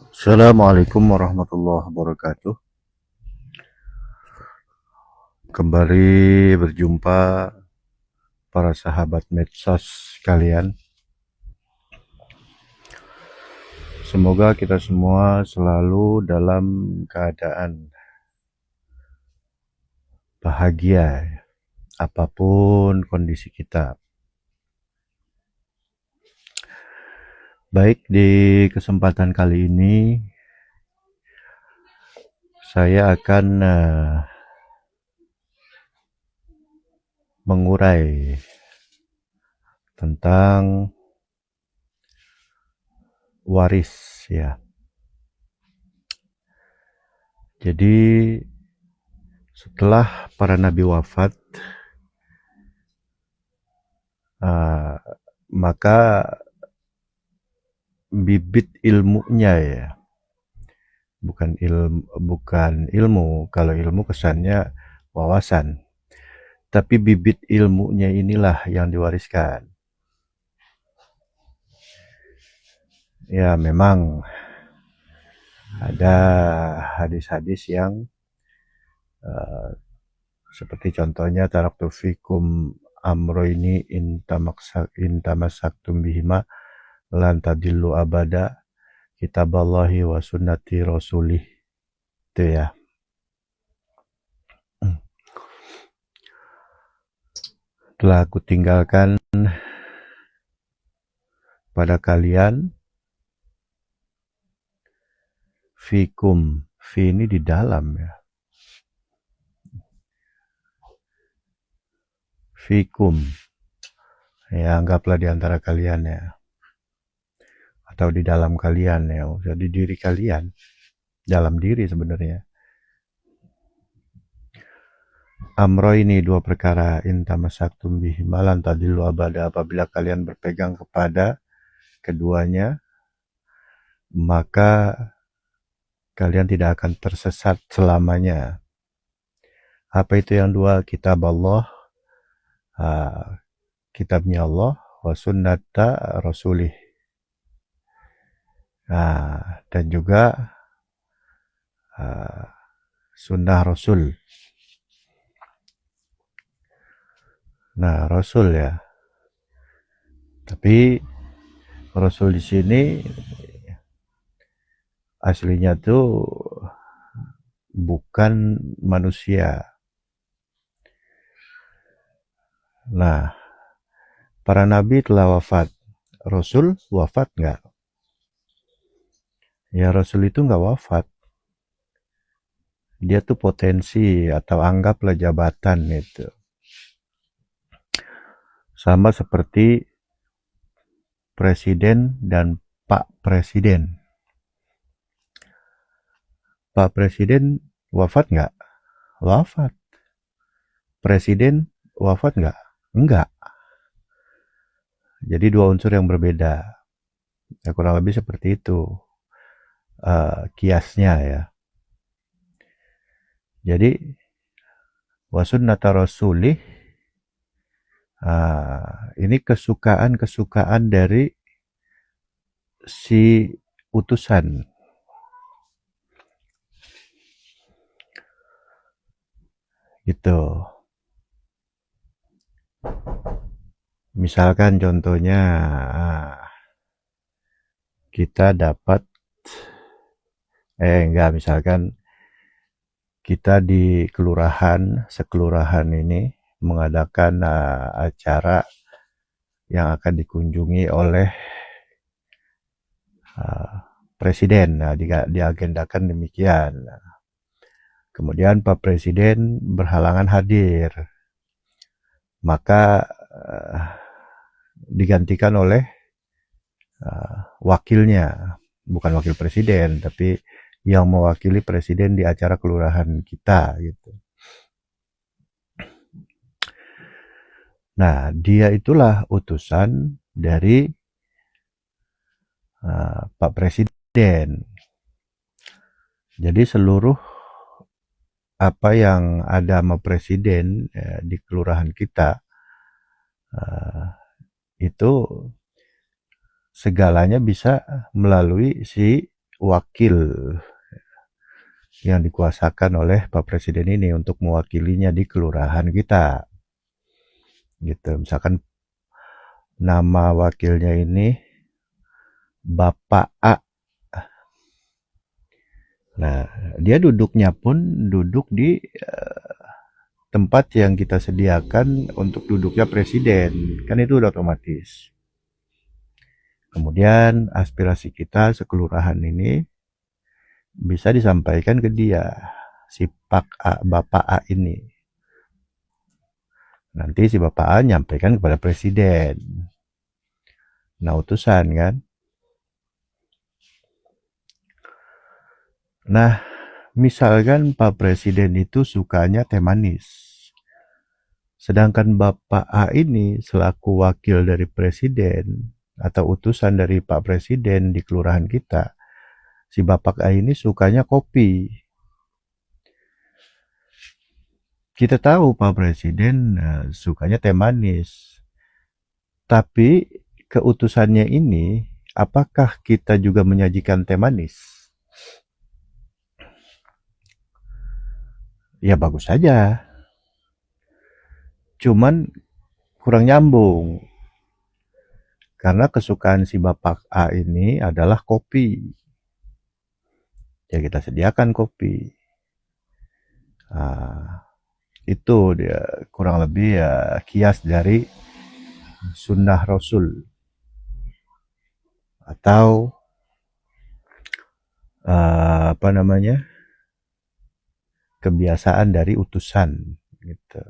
Assalamualaikum warahmatullahi wabarakatuh. Kembali berjumpa para sahabat medsos sekalian. Semoga kita semua selalu dalam keadaan bahagia, apapun kondisi kita. Baik, di kesempatan kali ini saya akan mengurai tentang waris ya. Jadi setelah para nabi wafat, maka bibit ilmunya ya, bukan ilmu. Kalau ilmu kesannya wawasan, tapi bibit ilmunya inilah yang diwariskan. Ya, memang ada hadis-hadis yang seperti contohnya taraktu fikum amroini intamasaktum bihima lan tadillu abada kitaballahi wa sunnati rasulih. Itu ya. Telah aku tinggalkan pada kalian fikum, fi ini di dalam ya, fikum ya, anggaplah di antara kalian ya, atau di dalam kalian ya, jadi diri kalian, dalam diri sebenarnya. Amro ini dua perkara, intamasaktum bihi malan tadillu abada, apabila kalian berpegang kepada keduanya, maka kalian tidak akan tersesat selamanya. Apa itu yang dua? Kitab Allah, kitabnya Allah, wa sunnata rasulih, dan juga sunnah rasul. Nah, rasul ya, tapi rasul di sini aslinya tuh bukan manusia. Nah, para nabi telah wafat, rasul wafat nggak? Ya, rasul itu nggak wafat. Dia tuh potensi atau anggaplah jabatan itu. Sama seperti presiden dan Pak Presiden. Pak Presiden wafat nggak? Wafat. Presiden wafat nggak? Enggak. Jadi dua unsur yang berbeda. Ya, kurang lebih seperti itu kiasnya ya. Jadi wasunnata rasulih, ini kesukaan dari si utusan. Gitu. Misalkan contohnya kita dapat misalkan kita di sekelurahan ini mengadakan acara yang akan dikunjungi oleh presiden. Nah, diagendakan demikian. Kemudian Pak Presiden berhalangan hadir, maka digantikan oleh wakilnya, bukan wakil presiden, tapi yang mewakili presiden di acara kelurahan kita gitu. Nah, dia itulah utusan dari Pak Presiden. Jadi seluruh apa yang ada sama presiden di kelurahan kita, itu segalanya bisa melalui si wakil yang dikuasakan oleh Pak Presiden ini untuk mewakilinya di kelurahan kita. Gitu. Misalkan nama wakilnya ini Bapak A. Nah, dia duduknya pun duduk di tempat yang kita sediakan untuk duduknya presiden. Kan itu udah otomatis. Kemudian aspirasi kita sekelurahan ini bisa disampaikan ke dia, si Bapak A ini. Nanti si Bapak A nyampaikan kepada presiden. Nah, utusan kan. Nah, misalkan Pak Presiden itu sukanya teh manis. Sedangkan Bapak A ini selaku wakil dari presiden atau utusan dari Pak Presiden di kelurahan kita, si Bapak A ini sukanya kopi. Kita tahu Pak Presiden sukanya teh manis. Tapi keutusannya ini, apakah kita juga menyajikan teh manis? Ya bagus saja. Cuman kurang nyambung. Karena kesukaan si Bapak A ini adalah kopi. Ya kita sediakan kopi. Itu dia kurang lebih ya kias dari sunnah Rasul. Atau kebiasaan dari utusan gitu.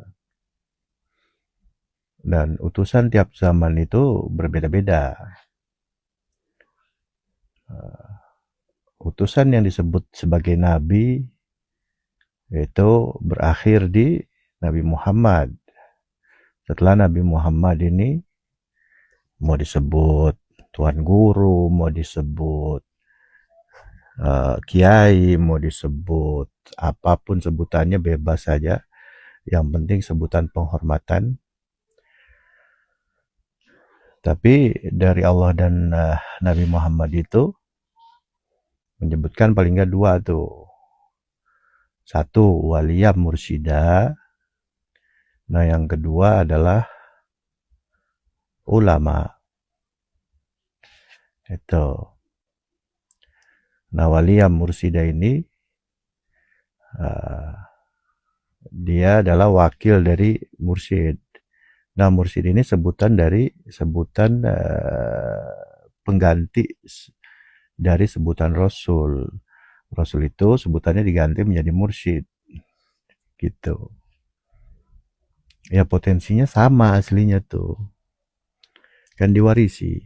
Dan utusan tiap zaman itu berbeda-beda. Utusan yang disebut sebagai nabi itu berakhir di Nabi Muhammad. Setelah Nabi Muhammad ini mau disebut Tuan Guru, mau disebut Kiai, mau disebut apapun sebutannya bebas saja. Yang penting sebutan penghormatan. Tapi dari Allah dan Nabi Muhammad itu menyebutkan paling nggak dua tuh. Satu, waliyah mursyida. Nah, yang kedua adalah ulama. Itu. Nah, waliyah mursyida ini dia adalah wakil dari mursyid. Nah, mursyid ini sebutan pengganti dari sebutan Rasul. Rasul itu sebutannya diganti menjadi mursyid. Gitu. Ya potensinya sama aslinya tuh. Kan diwarisi.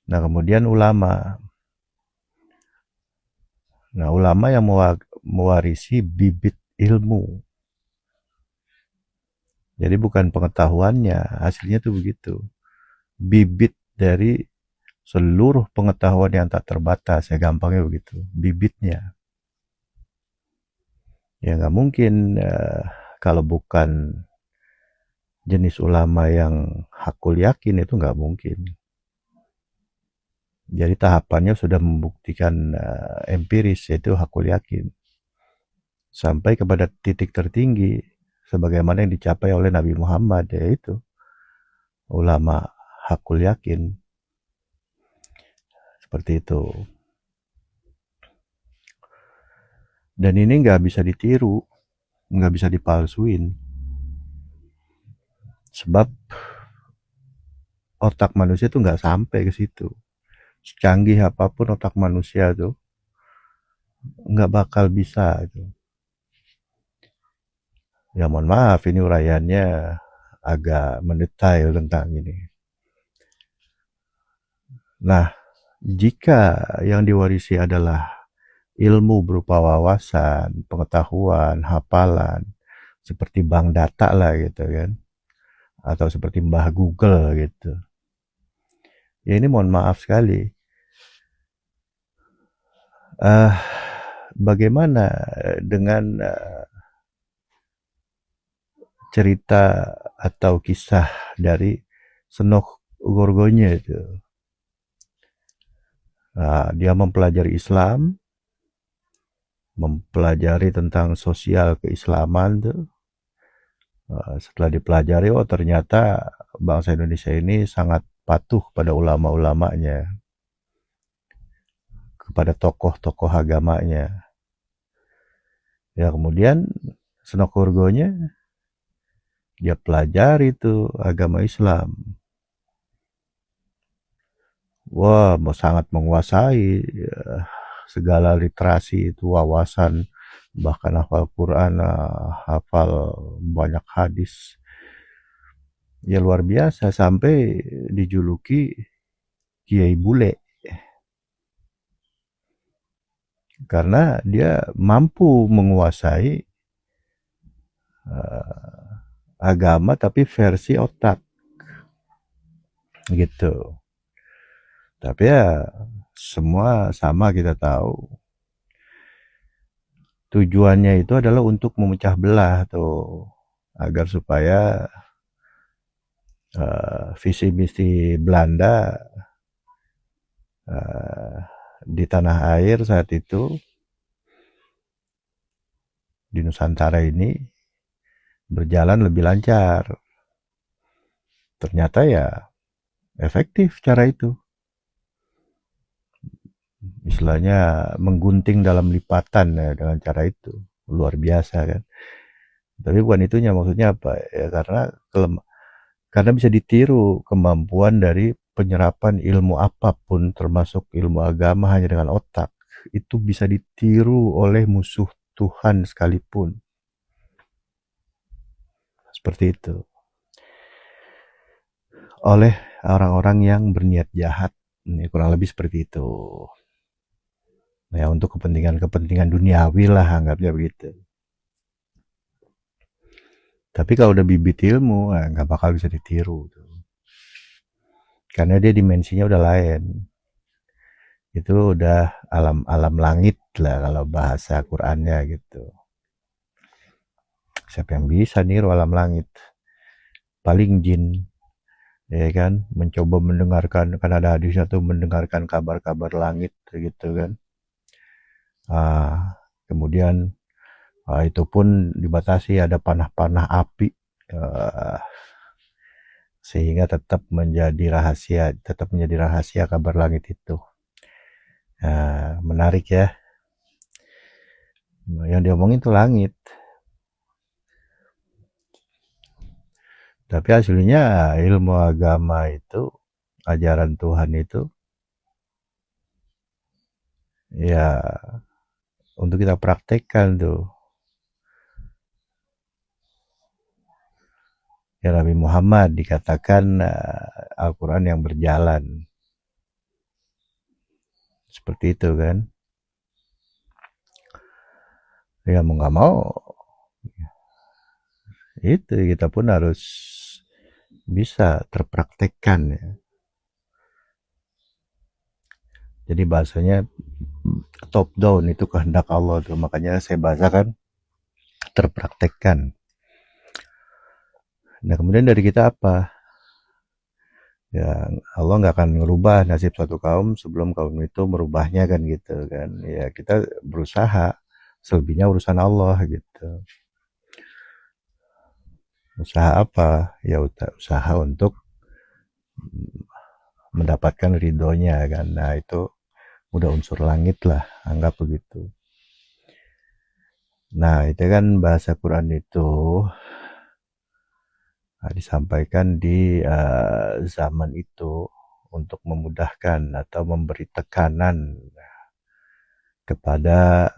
Nah, kemudian ulama. Nah, ulama yang mewarisi bibit ilmu. Jadi bukan pengetahuannya, hasilnya tuh begitu. Bibit dari seluruh pengetahuan yang tak terbatas, ya gampangnya begitu. Bibitnya. Ya nggak mungkin kalau bukan jenis ulama yang hakul yakin itu nggak mungkin. Jadi tahapannya sudah membuktikan empiris, yaitu hakul yakin. Sampai kepada titik tertinggi, sebagaimana yang dicapai oleh Nabi Muhammad, yaitu ulama hakul yakin. Seperti itu. Dan ini nggak bisa ditiru, nggak bisa dipalsuin. Sebab otak manusia tuh nggak sampai ke situ. Secanggih apapun otak manusia tuh nggak bakal bisa itu. Ya mohon maaf, ini uraiannya agak mendetail tentang ini. Nah, jika yang diwarisi adalah ilmu berupa wawasan, pengetahuan, hafalan, seperti bank data lah gitu kan, atau seperti Mbah Google gitu. Ya ini mohon maaf sekali. Bagaimana dengan cerita atau kisah dari Senok Gorgonya itu? Dia mempelajari Islam, mempelajari tentang sosial keislaman tuh. Setelah dipelajari, oh ternyata bangsa Indonesia ini sangat patuh pada ulama-ulamanya, kepada tokoh-tokoh agamanya. Ya kemudian senokurgonya dia pelajari tuh agama Islam. Wah, sangat menguasai segala literasi itu, wawasan, bahkan hafal Quran, hafal banyak hadis. Ya luar biasa, sampai dijuluki Kiai Bule, karena dia mampu menguasai agama tapi versi otak gitu. Tapi ya semua sama, kita tahu tujuannya itu adalah untuk memecah belah tuh, agar supaya visi misi Belanda di tanah air saat itu, di Nusantara ini, berjalan lebih lancar. Ternyata ya efektif cara itu. Istilahnya menggunting dalam lipatan ya, dengan cara itu. Luar biasa kan. Tapi bukan itunya, maksudnya apa? Ya karena bisa ditiru kemampuan dari penyerapan ilmu apapun, termasuk ilmu agama, hanya dengan otak. Itu bisa ditiru oleh musuh Tuhan sekalipun. Seperti itu. Oleh orang-orang yang berniat jahat. Ini kurang lebih seperti itu. Ya, untuk kepentingan-kepentingan duniawi lah, anggapnya begitu. Tapi kalau udah bibit ilmu, nggak bakal bisa ditiru. Karena dia dimensinya udah lain. Itu udah alam langit lah kalau bahasa Qur'annya gitu. Siapa yang bisa niru alam langit? Paling jin, ya kan, mencoba mendengarkan, kan ada hadisnya tuh, mendengarkan kabar-kabar langit gitu kan. Kemudian itu pun dibatasi, ada panah-panah api, sehingga tetap menjadi rahasia kabar langit itu. Menarik ya. Yang diomongin tuh langit, tapi hasilnya ilmu agama itu, ajaran Tuhan itu, ya untuk kita praktekkan tuh. Ya Nabi Muhammad dikatakan Al-Quran yang berjalan. Seperti itu kan. Ya mau gak mau, itu kita pun harus bisa terpraktekkan ya. Jadi bahasanya top down, itu kehendak Allah tuh. Makanya saya bahasakan terpraktekkan. Nah kemudian dari kita apa? Ya Allah nggak akan merubah nasib satu kaum sebelum kaum itu merubahnya kan gitu kan. Ya kita berusaha, selebihnya urusan Allah gitu. Usaha apa? Ya usaha untuk mendapatkan ridhonya kan. Nah itu udah unsur langit lah, anggap begitu. Nah itu kan bahasa Quran itu disampaikan di zaman itu untuk memudahkan atau memberi tekanan kepada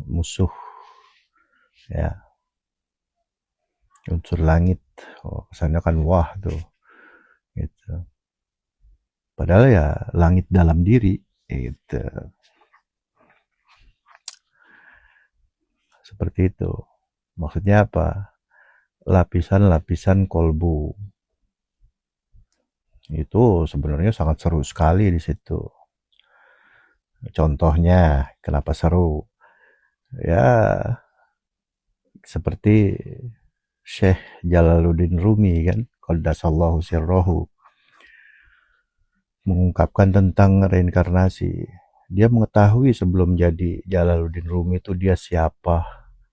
musuh, ya, unsur langit. Kesannya kan wah tuh gitu. Padahal ya langit dalam diri gitu. Seperti itu. Maksudnya apa? Lapisan-lapisan kolbu. Itu sebenarnya sangat seru sekali di situ. Contohnya, kenapa seru? Ya, seperti Syekh Jalaluddin Rumi kan, qaddasallahu sirrohu. mengungkapkan tentang reinkarnasi. Dia mengetahui sebelum jadi Jalaluddin Rumi itu dia siapa,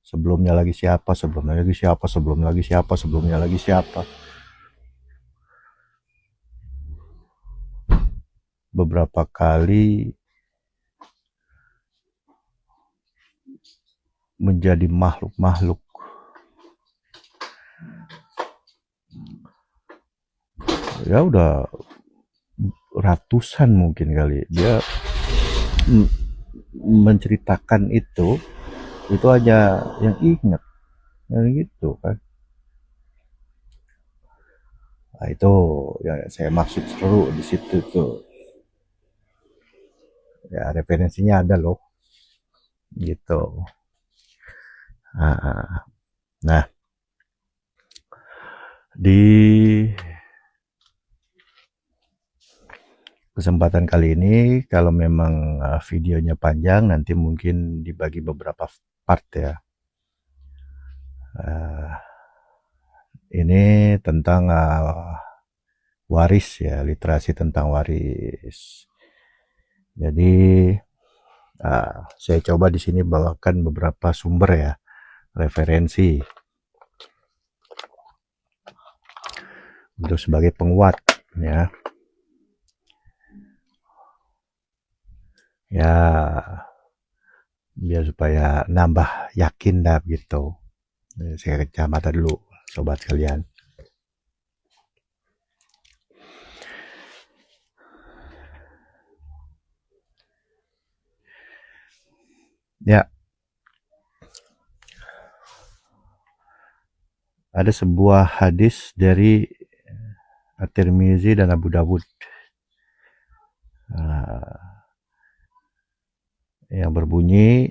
sebelumnya lagi siapa, sebelumnya lagi siapa, sebelumnya lagi siapa, sebelumnya lagi siapa. Beberapa kali menjadi makhluk-makhluk, ya udah ratusan mungkin kali dia menceritakan itu aja yang ingat, yang gitu kan. Nah, itu ya saya maksud seru di situ tuh. Ya referensinya ada loh, gitu. Nah, di kesempatan kali ini kalau memang videonya panjang nanti mungkin dibagi beberapa part ya. Ini tentang waris ya, literasi tentang waris. Jadi saya coba di sini bawakan beberapa sumber ya, referensi untuk sebagai penguat ya. Ya biar supaya nambah yakin dah gitu. Saya kacamata dulu sobat sekalian. Ya, ada sebuah hadis dari At-Tirmizi dan Abu Dawud yang berbunyi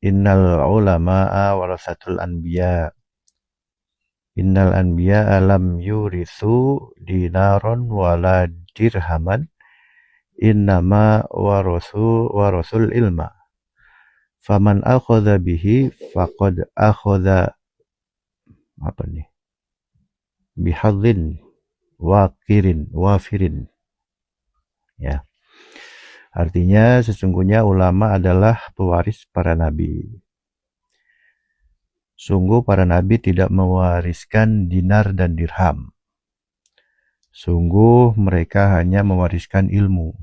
innal ulama'a warasatul anbiya, innal anbiya alam yurithu dinaron wala dirhaman, innama warasul ilma, faman akhadha bihi faqad akhadha bihadzin wafirin ya. Artinya sesungguhnya ulama adalah pewaris para nabi. Sungguh para nabi tidak mewariskan dinar dan dirham. Sungguh mereka hanya mewariskan ilmu.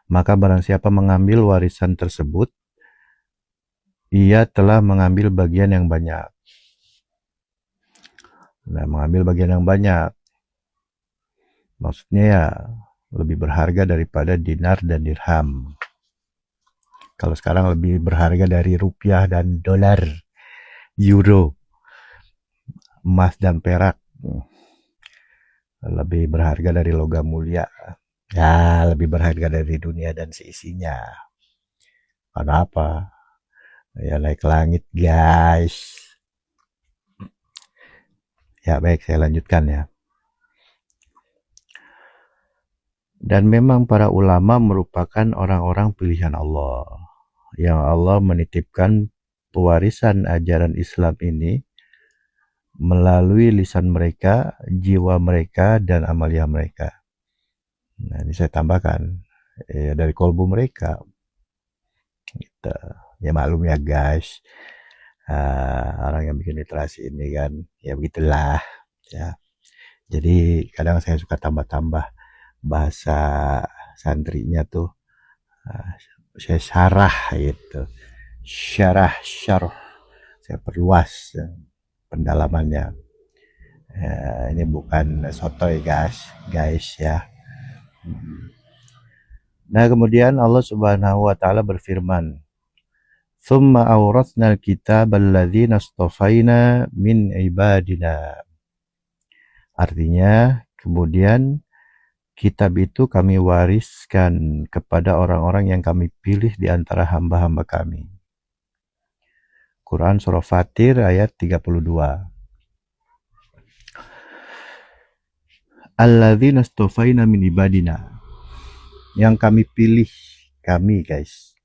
Maka barang siapa mengambil warisan tersebut, ia telah mengambil bagian yang banyak. Nah, mengambil bagian yang banyak maksudnya ya lebih berharga daripada dinar dan dirham. Kalau sekarang lebih berharga dari rupiah dan dolar, euro, emas dan perak. Lebih berharga dari logam mulia. Ya, lebih berharga dari dunia dan seisinya. Karena apa? Ya naik langit, guys. Ya baik, saya lanjutkan ya. Dan memang para ulama merupakan orang-orang pilihan Allah, yang Allah menitipkan pewarisan ajaran Islam ini melalui lisan mereka, jiwa mereka, dan amalia mereka. Nah, ini saya tambahkan ya, dari kolbu mereka. Gitu. Ya maklum ya guys, orang yang bikin literasi ini kan, ya begitulah. Ya. Jadi kadang saya suka tambah-tambah bahasa santrinya tuh, saya syarah gitu, syarah, saya perluas pendalamannya. Ini bukan sotoy guys ya. Nah kemudian Allah Subhanahu wa Ta'ala berfirman, "Tsumma awratsnal kitaba alladzina astafaina min ibadina." Artinya kemudian kitab itu kami wariskan kepada orang-orang yang kami pilih di antara hamba-hamba kami. Quran Surah Fatir ayat 32. Alladzina astafaina min ibadina, yang kami pilih, kami guys.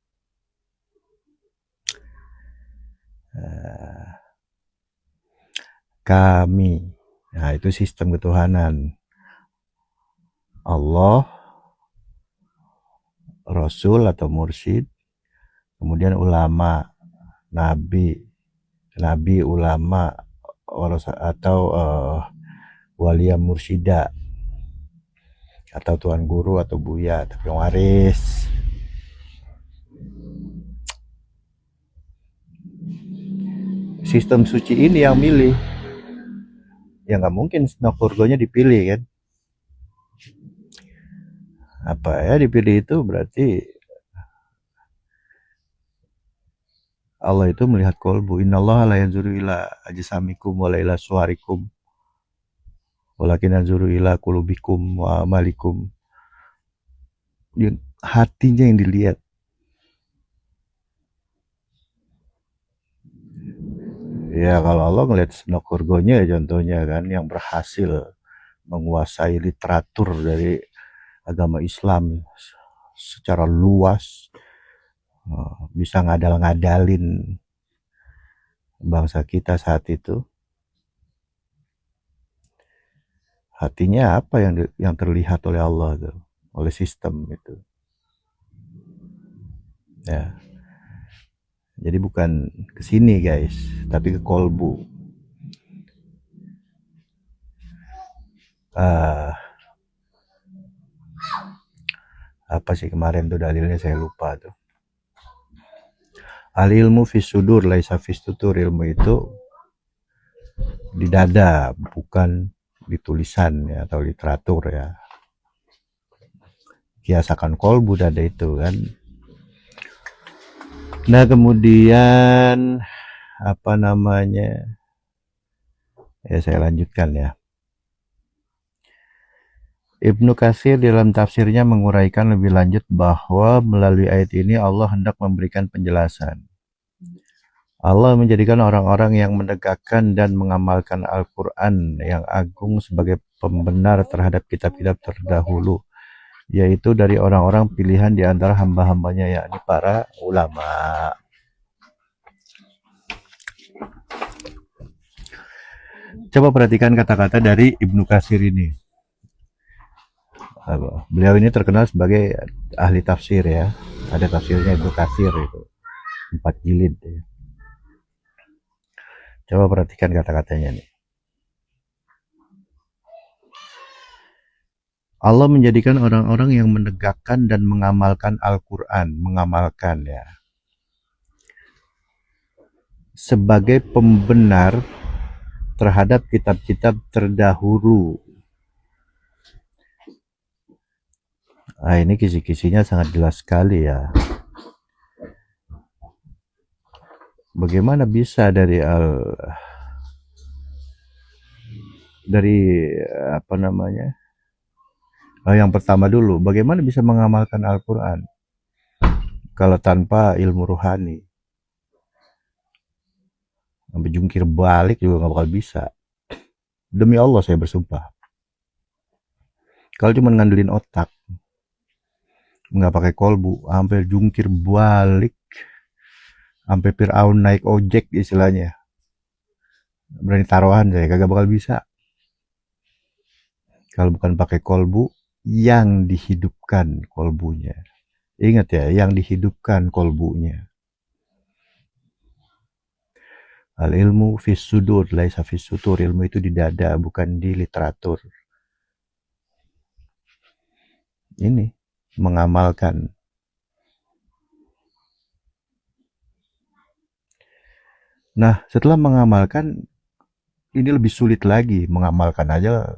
Kami. Nah, itu sistem ketuhanan. Allah, Rasul atau mursyid, kemudian ulama, nabi, ulama, atau walia mursyida, atau tuan guru atau buya, tapi waris. Sistem suci ini yang milih, ya nggak mungkin Snapurgonya dipilih kan. Apa ya dipilih itu berarti Allah itu melihat kolbu. Innallaha la yanzuru ila ajsamikum wa la ila suwarikum walakin yanzuru ila qulubikum wa amalikum. Hatinya yang dilihat. Ya kalau Allah ngelihat Snapurgonya contohnya kan, yang berhasil menguasai literatur dari agama Islam secara luas, bisa ngadal-ngadalin bangsa kita saat itu. Hatinya apa yang terlihat oleh Allah tuh, oleh sistem itu. Ya. Jadi bukan ke sini guys, tapi ke kolbu. Apa sih kemarin tuh dalilnya saya lupa tuh. Al ilmu fis sudur laisa fis tutur. Ilmu itu di dada, bukan di tulisan ya, atau literatur ya. Kiasakan kolbu dada itu kan. Nah kemudian apa namanya, ya saya lanjutkan ya. Ibnu Katsir dalam tafsirnya menguraikan lebih lanjut bahwa melalui ayat ini Allah hendak memberikan penjelasan. Allah menjadikan orang-orang yang menegakkan dan mengamalkan Al-Quran yang agung sebagai pembenar terhadap kitab-kitab terdahulu, yaitu dari orang-orang pilihan di antara hamba-hambanya, yakni para ulama. Coba perhatikan kata-kata dari Ibnu Katsir ini. Beliau ini terkenal sebagai ahli tafsir ya. Ada tafsirnya Ibnu Katsir itu 4 jilid ya. Coba perhatikan kata-katanya nih. Allah menjadikan orang-orang yang menegakkan dan mengamalkan Al-Quran, mengamalkan ya, sebagai pembenar terhadap kitab-kitab terdahulu. Nah, ini kisi-kisinya sangat jelas sekali ya. Bagaimana bisa dari apa namanya? Yang pertama dulu, bagaimana bisa mengamalkan Al-Quran kalau tanpa ilmu ruhani? Sampai jungkir balik juga nggak bakal bisa. Demi Allah saya bersumpah. Kalau cuma ngandelin otak, nggak pakai kolbu, sampai jungkir balik, sampai Fir'aun naik ojek istilahnya, berani taruhan saya kagak bakal bisa. Kalau bukan pakai kolbu yang dihidupkan kolbunya. Ingat ya, yang dihidupkan kolbunya. Al ilmu fis sudur laisa fis sutur. Ilmu itu di dada, bukan di literatur. Ini mengamalkan. Nah, setelah mengamalkan, ini lebih sulit lagi. Mengamalkan aja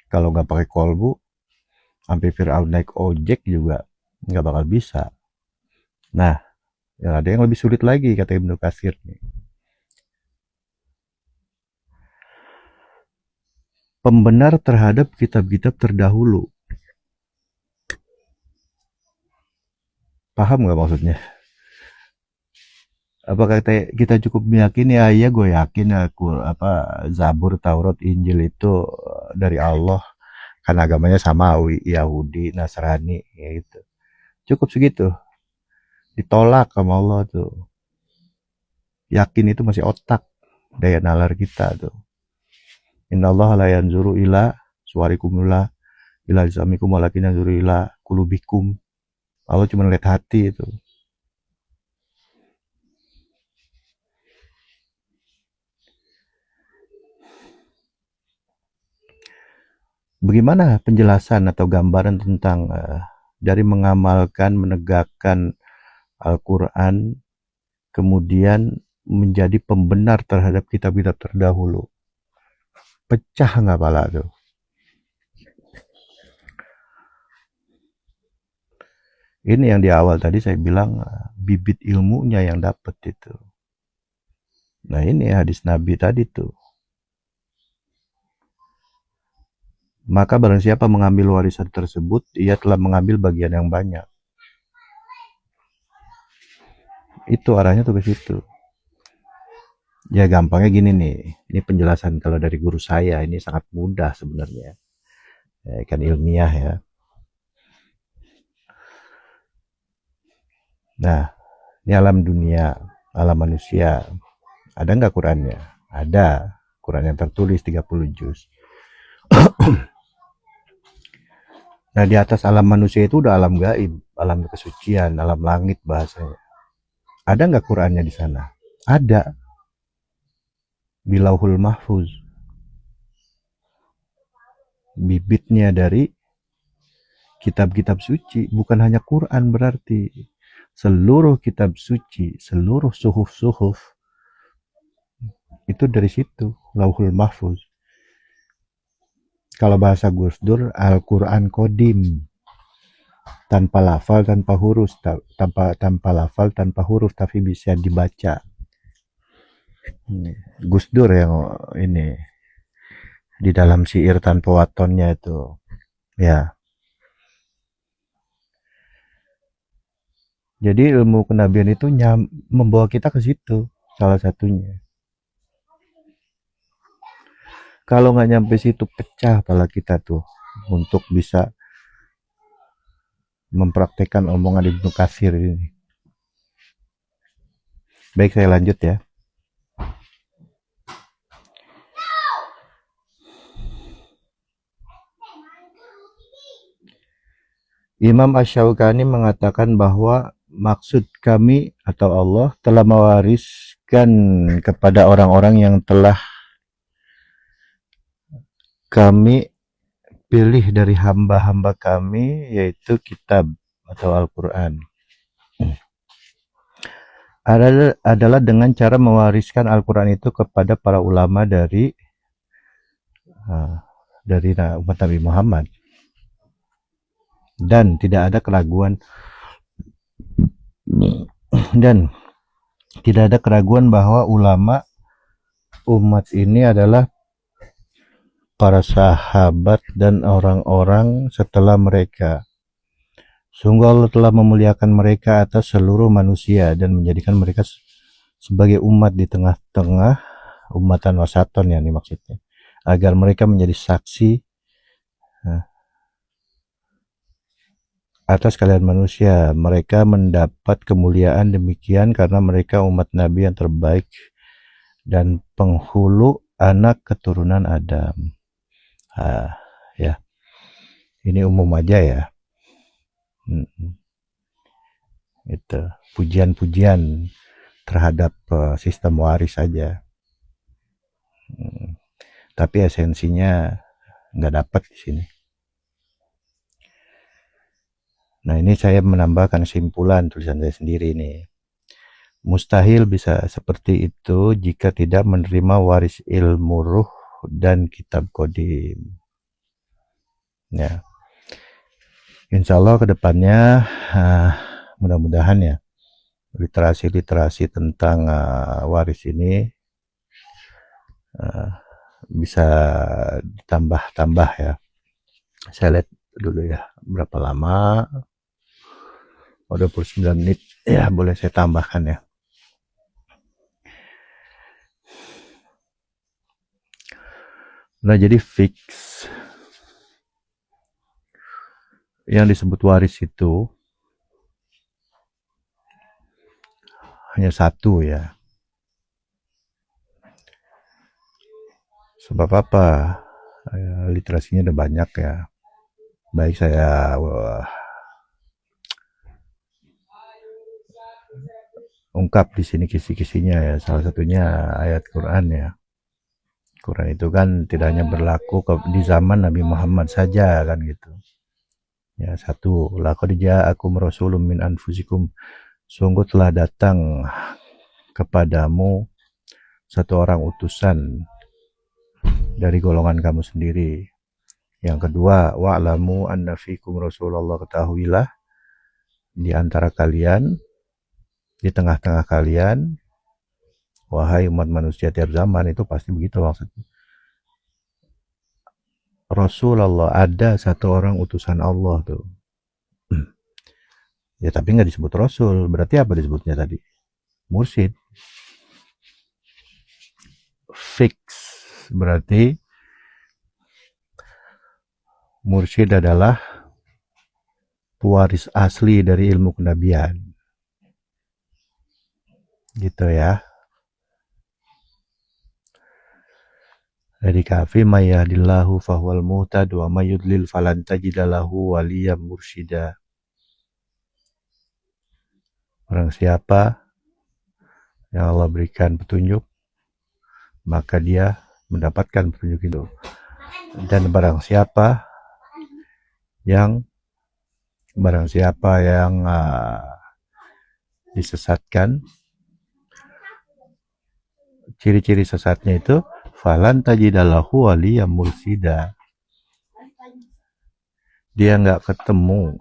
kalau nggak pakai kolbu, sampai Fir'aun naik ojek juga nggak bakal bisa. Nah, ya ada yang lebih sulit lagi, kata Ibnu Katsir nih. Pembenar terhadap kitab-kitab terdahulu. Paham nggak maksudnya? Apakah kita cukup meyakini? Ya gue yakin aku Zabur, Taurat, Injil itu dari Allah, kan agamanya samawi, Yahudi, Nasrani ya gitu. Cukup segitu. Ditolak sama Allah tuh. Yakin itu masih otak, daya nalar kita tuh. Innallaha la yanzuru ila suwarikum ila isamikum walakin yanzuru ila kulubikum. Allah cuma lihat hati itu. Bagaimana penjelasan atau gambaran tentang dari mengamalkan, menegakkan Al-Quran, kemudian menjadi pembenar terhadap kitab-kitab terdahulu? Pecah nggak pala tuh? Ini yang di awal tadi saya bilang, bibit ilmunya yang dapat itu. Nah ini hadis Nabi tadi tuh. Maka barang siapa mengambil warisan tersebut, ia telah mengambil bagian yang banyak. Itu arahnya tuh ke situ. Ya gampangnya gini nih, ini penjelasan kalau dari guru saya, ini sangat mudah sebenarnya. Ya, kan ilmiah ya. Nah, ini alam dunia, alam manusia. Ada nggak Qurannya? Ada. Quran yang tertulis 30 juz. Nah, di atas alam manusia itu udah alam gaib, alam kesucian, alam langit bahasanya. Ada nggak Qurannya di sana? Ada. Di Lauhul Mahfuz. Bibitnya dari kitab-kitab suci, bukan hanya Quran berarti. Seluruh kitab suci, seluruh suhuf-suhuf itu dari situ, Lauhul Mahfuz. Kalau bahasa Gus Dur, Al-Quran Kodim, tanpa lafal, tanpa huruf, tanpa lafal, tanpa huruf, tapi bisa dibaca. Gus Dur yang ini di dalam syair tanpa watonnya itu, ya. Jadi ilmu kenabian itu membawa kita ke situ, salah satunya. Kalau nggak nyampe situ pecah pala kita tuh untuk bisa mempraktekkan omongan Ibnu Katsir ini. Baik, saya lanjut ya. Imam Asy-Syaukani mengatakan bahwa maksud kami atau Allah telah mewariskan kepada orang-orang yang telah kami pilih dari hamba-hamba kami, yaitu kitab atau Al-Quran. Adalah dengan cara mewariskan Al-Quran itu kepada para ulama dari umat Nabi Muhammad. Dan tidak ada keraguan bahwa ulama umat ini adalah para sahabat dan orang-orang setelah mereka. Sungguh Allah telah memuliakan mereka atas seluruh manusia dan menjadikan mereka sebagai umat di tengah-tengah umatan wasaton, ya ini maksudnya, agar mereka menjadi saksi atas kalian manusia. Mereka mendapat kemuliaan demikian karena mereka umat Nabi yang terbaik dan penghulu anak keturunan Adam. Ya, ini umum aja ya. Itu pujian-pujian terhadap sistem waris saja. Tapi esensinya nggak dapat di sini. Nah, ini saya menambahkan kesimpulan tulisan saya sendiri nih. Mustahil bisa seperti itu jika tidak menerima waris ilmu ruh dan kitab kodim. Ya, insya Allah kedepannya mudah-mudahan ya literasi tentang waris ini bisa ditambah-tambah ya. Saya lihat dulu ya berapa lama. 29 menit ya, boleh saya tambahkan ya. Nah, jadi fix yang disebut waris itu hanya satu ya. Sebab apa? Literasinya udah banyak ya. Baik, saya ungkap di sini kisi-kisinya ya. Salah satunya ayat Quran ya. Quran itu kan tidak hanya berlaku di zaman Nabi Muhammad saja kan gitu. Ya, satu, laqad ja'akum rasulun min anfusikum. Sungguh telah datang kepadamu satu orang utusan dari golongan kamu sendiri. Yang kedua, wa'lamu anna fikum Rasulullah, ketahuilah di antara kalian, di tengah-tengah kalian, wahai umat manusia tiap zaman, itu pasti begitu maksudnya. Rasulullah, ada satu orang utusan Allah tuh. Ya tapi nggak disebut Rasul, berarti apa disebutnya tadi? Mursyid. Fix, berarti mursyid adalah pewaris asli dari ilmu kenabian. Gitu ya. Dari kafi mayyadillahu fahuwal muhtad wa mayyudlil falan tajidalahu waliyam mursyida. Orang siapa yang Allah berikan petunjuk, maka dia mendapatkan petunjuk itu. Dan barang siapa yang disesatkan, ciri-ciri sesatnya itu falan tajidalahu waliyam mursyida. Dia nggak ketemu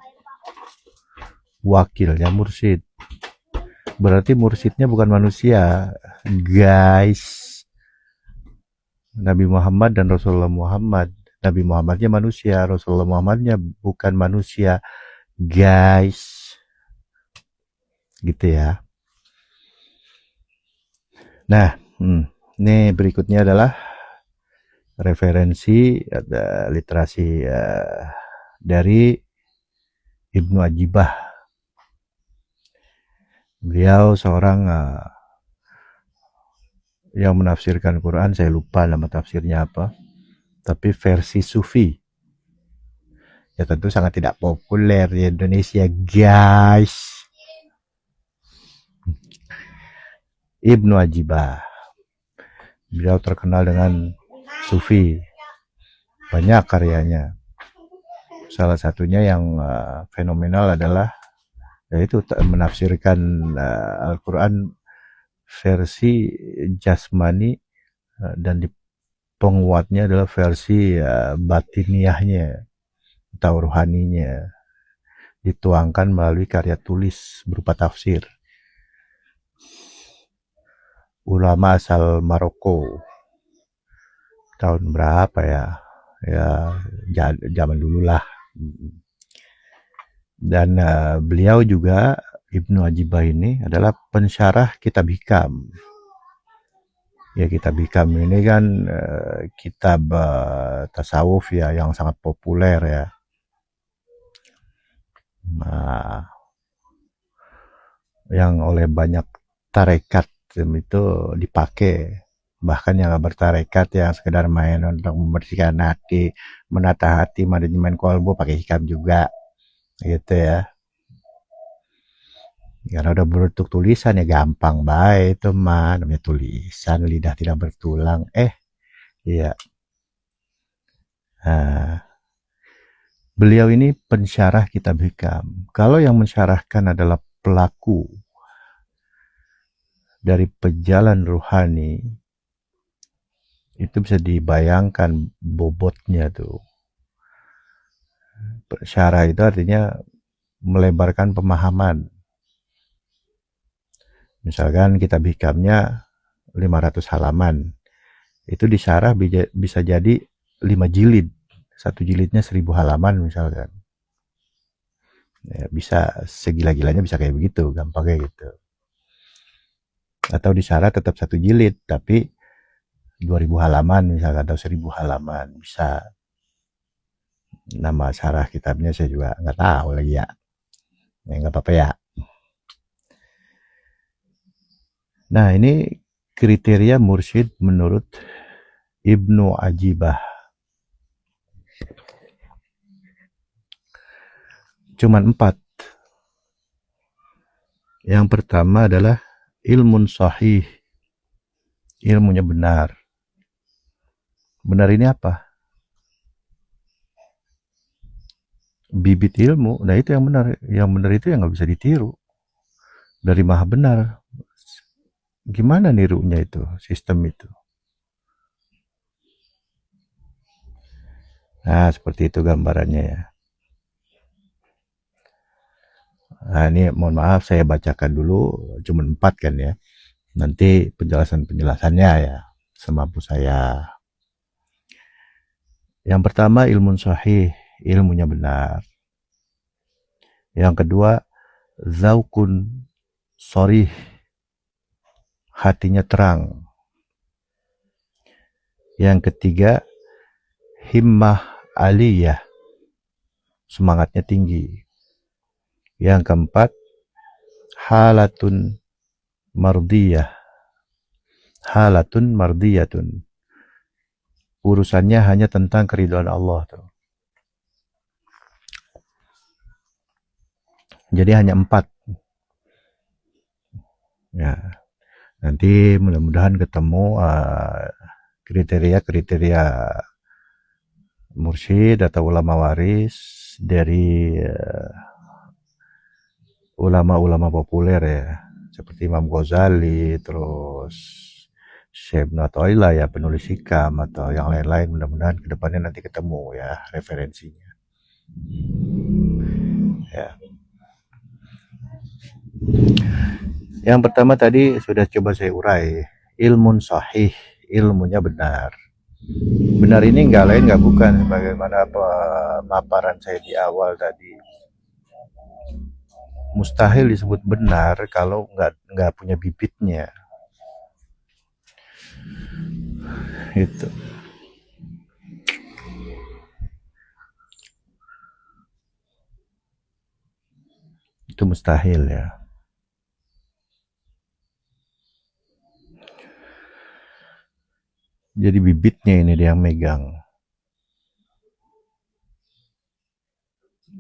wakilnya mursyid. Berarti mursyidnya bukan manusia, guys. Nabi Muhammad dan Rasulullah Muhammad. Nabi Muhammadnya manusia, Rasulullah Muhammadnya bukan manusia, guys. Gitu ya. Nah, ini berikutnya adalah referensi literasi dari Ibnu Ajibah. Beliau seorang yang menafsirkan Quran, saya lupa nama tafsirnya apa, tapi versi Sufi. Ya tentu sangat tidak populer di Indonesia, guys. Ibnu Ajibah. Beliau terkenal dengan Sufi. Banyak karyanya. Salah satunya yang fenomenal adalah yaitu menafsirkan Al-Quran versi jasmani dan di penguatnya adalah versi batiniahnya atau ruhaninya, dituangkan melalui karya tulis berupa tafsir. Ulama asal Maroko, tahun berapa ya? Ya zaman dulu lah. Dan beliau juga, Ibnu Ajibah ini adalah pensyarah kitab Hikam. Ya, kitab Hikam ini kan kitab tasawuf ya yang sangat populer ya. Nah, yang oleh banyak tarekat itu dipakai. Bahkan yang gak bertarekat, yang sekedar main untuk membersihkan hati, menata hati, manajemen kolbu, pakai Hikam juga. Gitu ya. Karena udah bentuk tulisan ya gampang baik itu mah, namanya tulisan, lidah tidak bertulang. Iya. Beliau ini pensyarah kitab Hikam. Kalau yang mensyarahkan adalah pelaku dari pejalan ruhani, itu bisa dibayangkan bobotnya tuh. Syarah itu artinya melebarkan pemahaman. Misalkan kitab Hikamnya 500 halaman. Itu disyarah bisa jadi 5 jilid. Satu jilidnya 1000 halaman misalkan. Ya, bisa segila-gilanya bisa kayak begitu, gampangnya gitu. Atau disyarah tetap satu jilid, tapi 2000 halaman misalkan, atau 1000 halaman, bisa. Nama syarah kitabnya saya juga nggak tahu lagi ya. Ya nggak apa-apa ya. Nah, ini kriteria mursyid menurut Ibnu Ajibah. Cuman 4. Yang pertama adalah ilmun sahih, ilmunya benar. Benar ini apa? Bibit ilmu. Nah itu yang benar. Yang benar itu yang nggak bisa ditiru. Dari maha benar. Gimana nirunya itu, sistem itu? Nah seperti itu gambarannya ya. Nah ini mohon maaf saya bacakan dulu. Cuma 4 kan ya. Nanti penjelasan-penjelasannya ya semampu saya. Yang pertama ilmun sahih, ilmunya benar. Yang kedua zaukun sorih, hatinya terang. Yang ketiga himmah aliyah, semangatnya tinggi. Yang keempat halatun mardiyah, halatun mardiyatun, urusannya hanya tentang keridhaan Allah tuh. Jadi hanya 4 ya. Nanti mudah-mudahan ketemu kriteria-kriteria mursyid atau ulama waris dari ulama-ulama populer ya, seperti Imam Ghazali, terus Syekh Ibnu Athaillah ya, penulis hikam atau yang lain-lain. Mudah-mudahan kedepannya nanti ketemu ya referensinya ya. Yang pertama tadi sudah coba saya urai, ilmun sahih, ilmunya benar. Benar ini nggak lain nggak bukan sebagaimana pemaparan saya di awal tadi. Mustahil disebut benar kalau nggak punya bibitnya. Itu. Itu mustahil ya. Jadi bibitnya ini dia yang megang.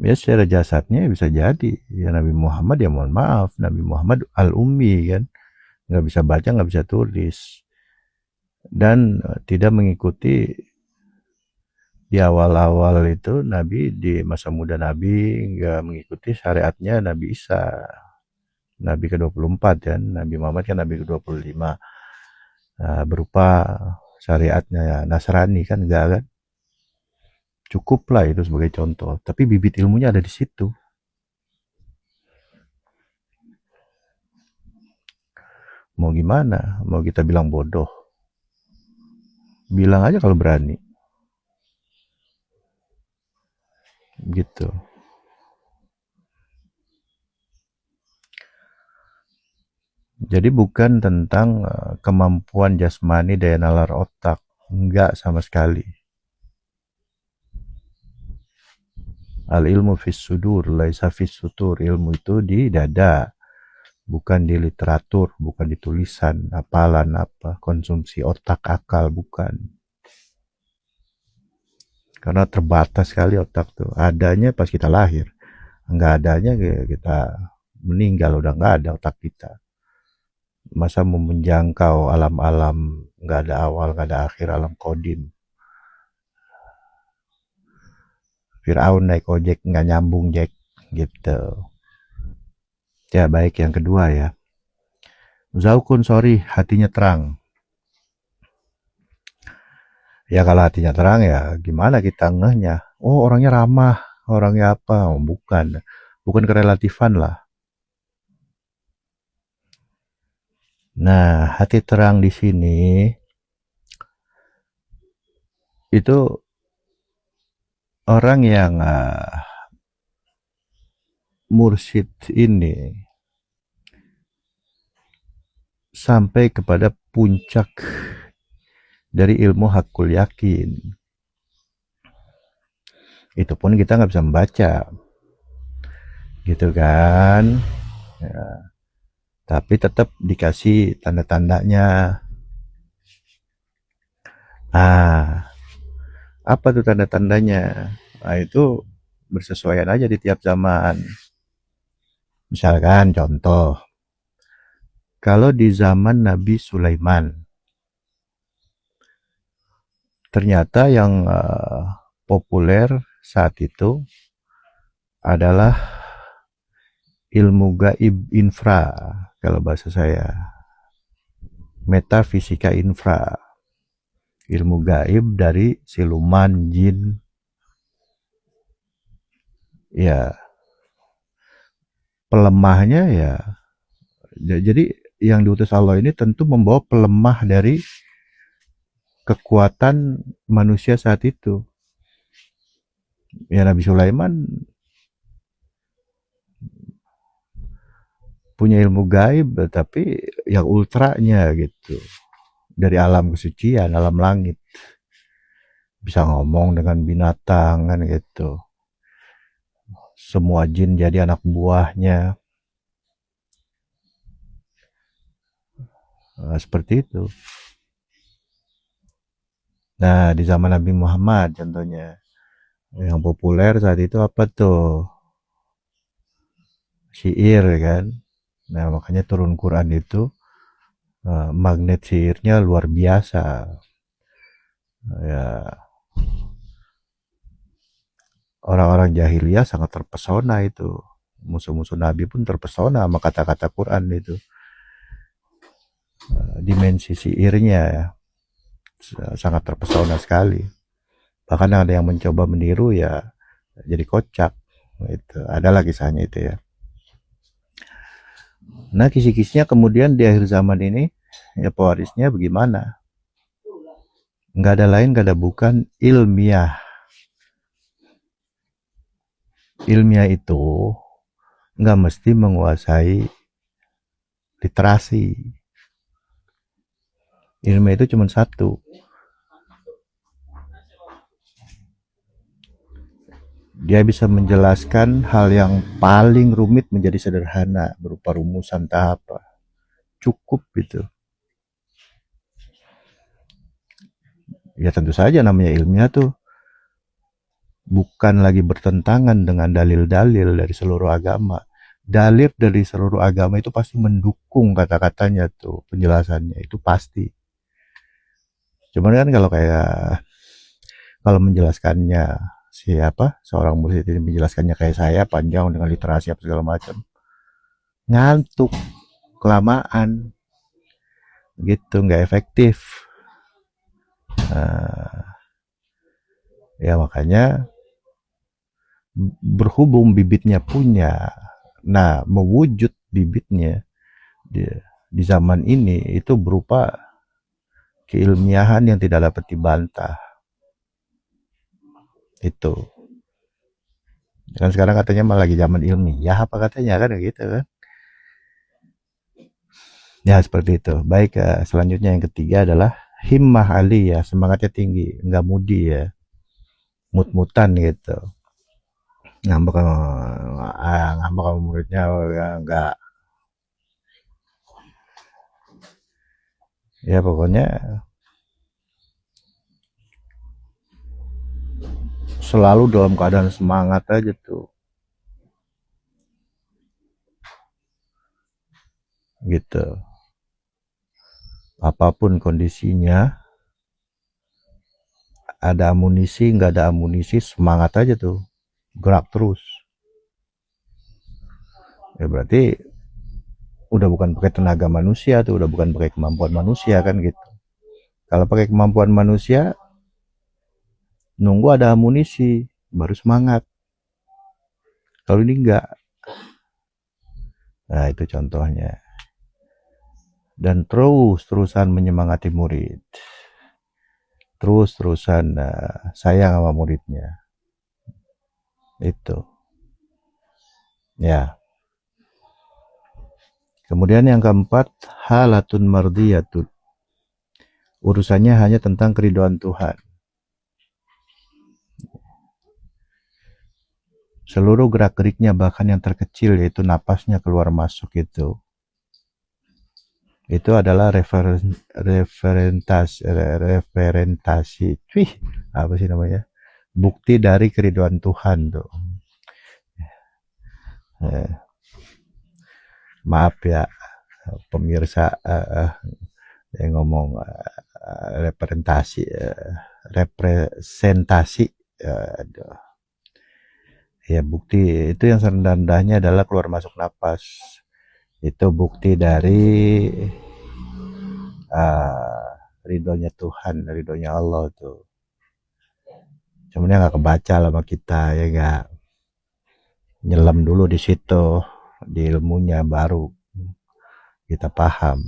Ya secara jasadnya bisa jadi ya Nabi Muhammad, ya mohon maaf, Nabi Muhammad al-ummi kan, nggak bisa baca, nggak bisa tulis, dan tidak mengikuti di awal-awal itu Nabi, di masa muda Nabi nggak mengikuti syariatnya Nabi Isa, Nabi ke-24 kan. Nabi Muhammad kan Nabi ke-25. Berupa syariatnya ya Nasrani kan, enggak kan. Cukup lah itu sebagai contoh, tapi bibit ilmunya ada di situ. Mau gimana? Mau kita bilang bodoh? Bilang aja kalau berani. Gitu. Jadi bukan tentang kemampuan jasmani daya nalar otak, enggak sama sekali. Al ilmu fis sudur, laisa fis sutur. Ilmu itu di dada, bukan di literatur, bukan di tulisan, hafalan apa, konsumsi otak akal, bukan. Karena terbatas sekali otak tuh. Adanya pas kita lahir, nggak adanya kita meninggal udah nggak ada otak kita. Masa mau menjangkau alam-alam nggak ada awal, nggak ada akhir, alam kodim. Fir'aun naik ojek nggak nyambung Jack gitu. Ya baik, yang kedua ya. Zaukun sorry, hatinya terang. Ya kalau hatinya terang ya gimana kita ngehnya? Oh orangnya ramah, orangnya apa? Oh, bukan kerelatifan lah. Nah hati terang di sini itu orang yang mursyid ini sampai kepada puncak dari ilmu hakul yakin. Itu pun kita nggak bisa membaca, gitu kan? Ya. Tapi tetap dikasih tanda-tandanya. Apa tuh tanda-tandanya? Nah itu bersesuaian aja di tiap zaman. Misalkan contoh, kalau di zaman Nabi Sulaiman, ternyata yang populer saat itu adalah ilmu gaib infra, kalau bahasa saya, metafisika infra, ilmu gaib dari siluman, jin, ya pelemahnya ya. Jadi yang diutus Allah ini tentu membawa pelemah dari kekuatan manusia saat itu. Ya Nabi Sulaiman punya ilmu gaib, tapi yang ultranya gitu, dari alam kesucian, alam langit, bisa ngomong dengan binatang kan gitu. Semua jin jadi anak buahnya. Nah, seperti itu. Nah, di zaman Nabi Muhammad contohnya, yang populer saat itu apa tuh? Syair kan. Nah, makanya turun Quran itu magnet syairnya luar biasa. Ya, orang-orang jahiliyah sangat terpesona itu. Musuh-musuh Nabi pun terpesona sama kata-kata Quran itu. Dimensi syairnya ya, sangat terpesona sekali. Bahkan ada yang mencoba meniru ya jadi kocak. Itu adalah kisahnya itu ya. Nah, kisi-kisinya kemudian di akhir zaman ini ya pewarisnya bagaimana? Nggak ada lain, nggak ada bukan ilmiah. Ilmiah itu nggak mesti menguasai literasi. Ilmiah itu cuma satu. Dia bisa menjelaskan hal yang paling rumit menjadi sederhana berupa rumusan tahapan. Cukup gitu. Ya tentu saja namanya ilmiah tuh bukan lagi bertentangan dengan dalil-dalil dari seluruh agama. Dalil dari seluruh agama itu pasti mendukung kata-katanya tuh, penjelasannya itu pasti. Cuman kan kalau menjelaskannya siapa seorang murid ini menjelaskannya kayak saya panjang dengan literasi apa segala macam, ngantuk, kelamaan, gitu nggak efektif. Ya makanya berhubung bibitnya punya, nah mewujud bibitnya di zaman ini itu berupa keilmiahan yang tidak dapat dibantah. Itu kan sekarang katanya malah lagi zaman ilmiah apa katanya kan gitu kan. Ya seperti itu. Baik, selanjutnya yang ketiga adalah himmah aliyah, semangatnya tinggi, nggak mudi ya, mut-mutan gitu. Ngambek ngambek sama muridnya ya, nggak, ya pokoknya selalu dalam keadaan semangat aja tuh gitu. Apapun kondisinya, ada amunisi nggak ada amunisi, semangat aja tuh, gerak terus. Ya berarti udah bukan pakai tenaga manusia tuh, udah bukan pakai kemampuan manusia kan gitu. Kalau pakai kemampuan manusia, nunggu ada amunisi baru semangat. Kalau ini enggak. Nah, itu contohnya. Dan terus-terusan menyemangati murid. Terus-terusan sayang sama muridnya. Itu. Ya. Kemudian yang keempat, halatun mardiyatun. Urusannya hanya tentang keridhaan Tuhan. Seluruh gerak-geriknya bahkan yang terkecil yaitu napasnya keluar masuk itu adalah referentasi apa sih namanya, bukti dari keridhaan Tuhan tuh. Eh, maaf ya pemirsa, yang ngomong representasi. Aduh. Ya bukti itu yang serendah-rendahnya adalah keluar masuk napas. Itu bukti dari ridhonya Tuhan, ridhonya Allah tuh. Cuman ya nggak kebaca lah sama kita, ya nggak nyelam dulu di situ, di ilmunya baru kita paham.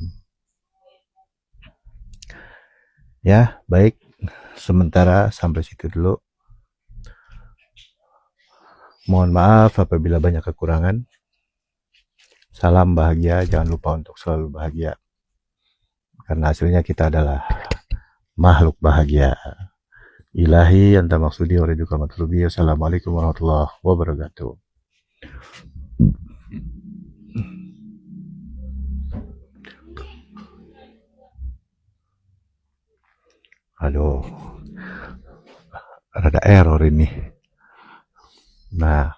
Ya baik, sementara sampai situ dulu. Mohon maaf apabila banyak kekurangan. Salam bahagia, jangan lupa untuk selalu bahagia. Karena hasilnya kita adalah makhluk bahagia. Ilahi anta maksudi wa ridhuka matlubi. Assalamualaikum warahmatullahi wabarakatuh. Aduh, rada error ini. Nah,